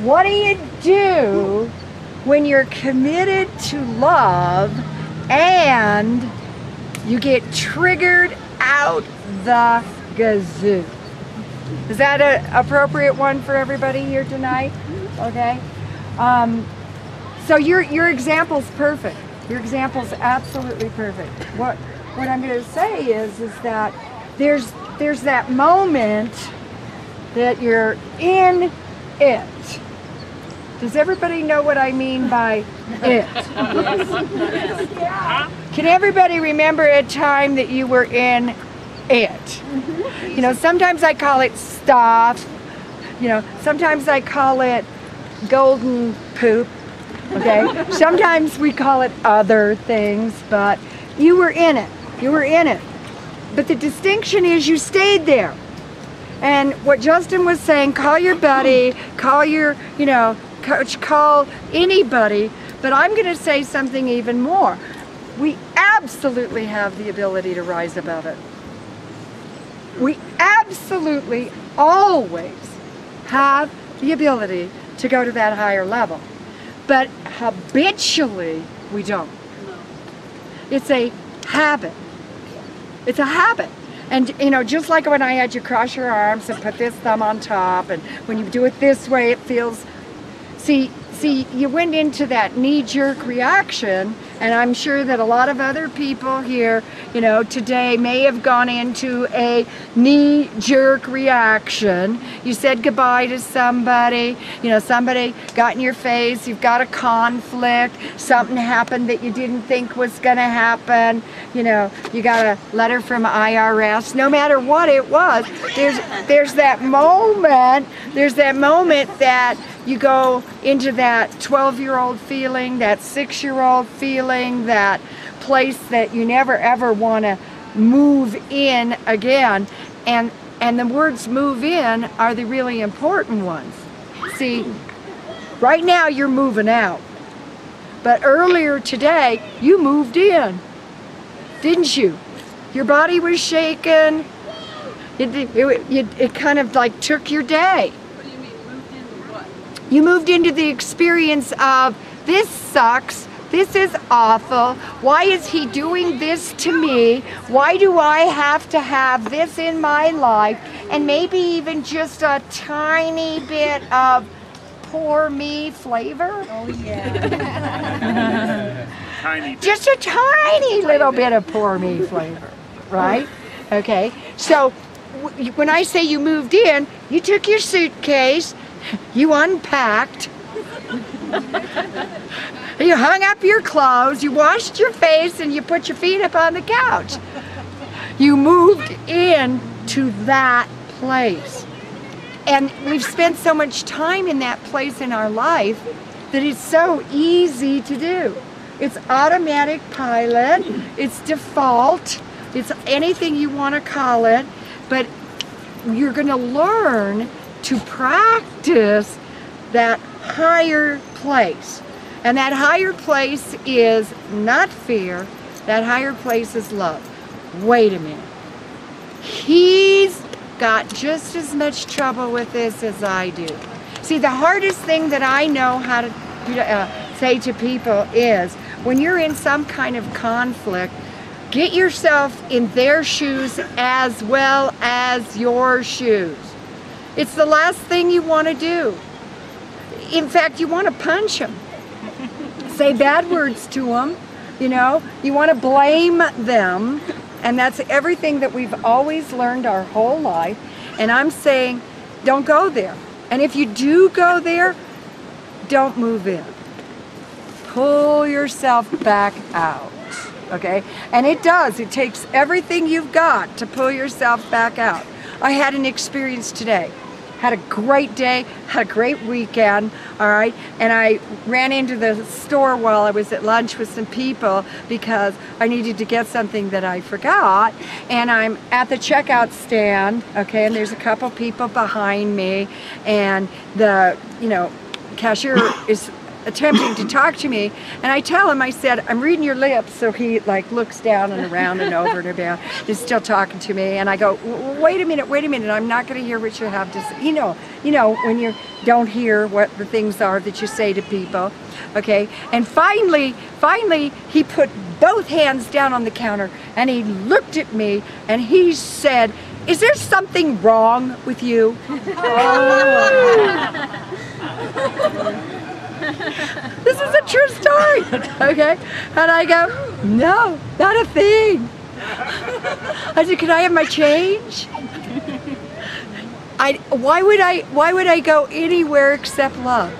What do you do when you're committed to love and you get triggered out the gazoo? Is that an appropriate one for everybody here tonight? Okay. So your example's perfect. Your example's absolutely perfect. What I'm going to say is that there's that moment that you're in it. Does everybody know what I mean by it? Can everybody remember a time that you were in it? You know, sometimes I call it stuff. You know, sometimes I call it golden poop. Okay? Sometimes we call it other things, but you were in it. You were in it. But the distinction is you stayed there. And what Justin was saying, call your buddy, call your, you know, coach, call anybody, but I'm going to say something even more. We absolutely have the ability to rise above it. We absolutely always have the ability to go to that higher level. But habitually, we don't. It's a habit. It's a habit. And you know, just like when I had you cross your arms and put this thumb on top, and when you do it this way, it feels, see, you went into that knee-jerk reaction, and I'm sure that a lot of other people here, you know, today may have gone into a knee-jerk reaction. You said goodbye to somebody, you know, somebody got in your face, you've got a conflict, something happened that you didn't think was going to happen, you know, you got a letter from IRS, no matter what it was, there's that moment that you go into that 12-year-old feeling, that 6-year-old feeling, that place that you never ever want to move in again. And the words move in are the really important ones. See, right now you're moving out. But earlier today, you moved in, didn't you? Your body was shaking. It kind of like took your day. You moved into the experience of, this sucks, this is awful, why is he doing this to me, why do I have to have this in my life, and maybe even just a tiny bit of poor me flavor. Oh yeah. Tiny bit. Just a tiny little bit of poor me flavor, right? Okay, so when I say you moved in, you took your suitcase, you unpacked, you hung up your clothes, you washed your face, and you put your feet up on the couch. You moved in to that place. And we've spent so much time in that place in our life that it's so easy to do. It's automatic pilot, it's default, it's anything you want to call it, but you're going to learn to practice that higher place. And that higher place is not fear, that higher place is love. Wait a minute. He's got just as much trouble with this as I do. See, the hardest thing that I know how to say to people is, when you're in some kind of conflict, get yourself in their shoes as well as your shoes. It's the last thing you want to do. In fact, you want to punch them. Say bad words to them, you know. You want to blame them. And that's everything that we've always learned our whole life. And I'm saying, don't go there. And if you do go there, don't move in. Pull yourself back out, okay? And it does. It takes everything you've got to pull yourself back out. I had an experience today. Had a great day, had a great weekend, all right? And I ran into the store while I was at lunch with some people because I needed to get something that I forgot. And I'm at the checkout stand, okay, and there's a couple people behind me, and the, you know, cashier is attempting to talk to me, and I tell him, I said, I'm reading your lips. So he like looks down and around and over and around, is still talking to me, and I go, wait a minute, I'm not going to hear what you have to say. You know when you don't hear what the things are that you say to people, okay? And finally he put both hands down on the counter, and he looked at me, and he said, is there something wrong with you? This is a true story, okay? And I go, no, not a thing. I said, can I have my change? Why would I go anywhere except love?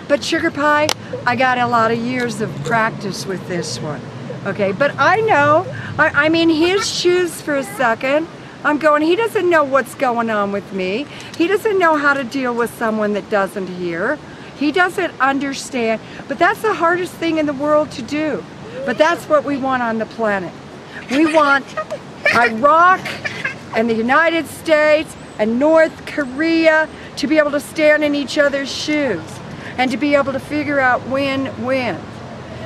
But sugar pie, I got a lot of years of practice with this one, okay? But I know, I'm in his shoes for a second. I'm going, he doesn't know what's going on with me. He doesn't know how to deal with someone that doesn't hear. He doesn't understand, but that's the hardest thing in the world to do. But that's what we want on the planet. We want Iraq and the United States and North Korea to be able to stand in each other's shoes and to be able to figure out win-win.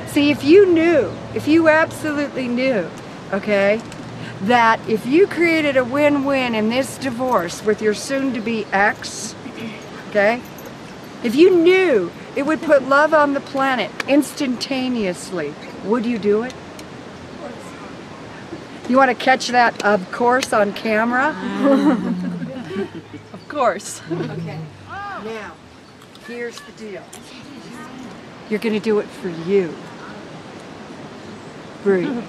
See, if you absolutely knew, okay, that if you created a win-win in this divorce with your soon-to-be ex, okay, if you knew it would put love on the planet instantaneously, would you do it? You want to catch that, of course, on camera? Of course. Okay. Now, here's the deal. You're going to do it for you. Bree.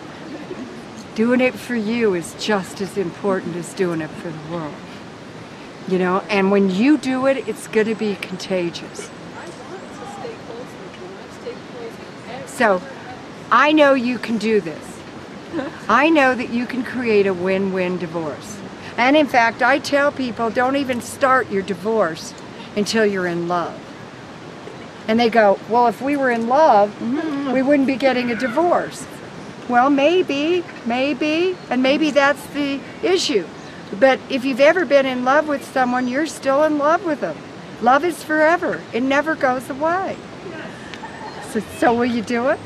Doing it for you is just as important as doing it for the world. You know, and when you do it, it's going to be contagious. So, I know you can do this. I know that you can create a win-win divorce. And in fact, I tell people, don't even start your divorce until you're in love. And they go, well, if we were in love, we wouldn't be getting a divorce. Well, maybe, and maybe that's the issue. But if you've ever been in love with someone, you're still in love with them. Love is forever. It never goes away. So will you do it?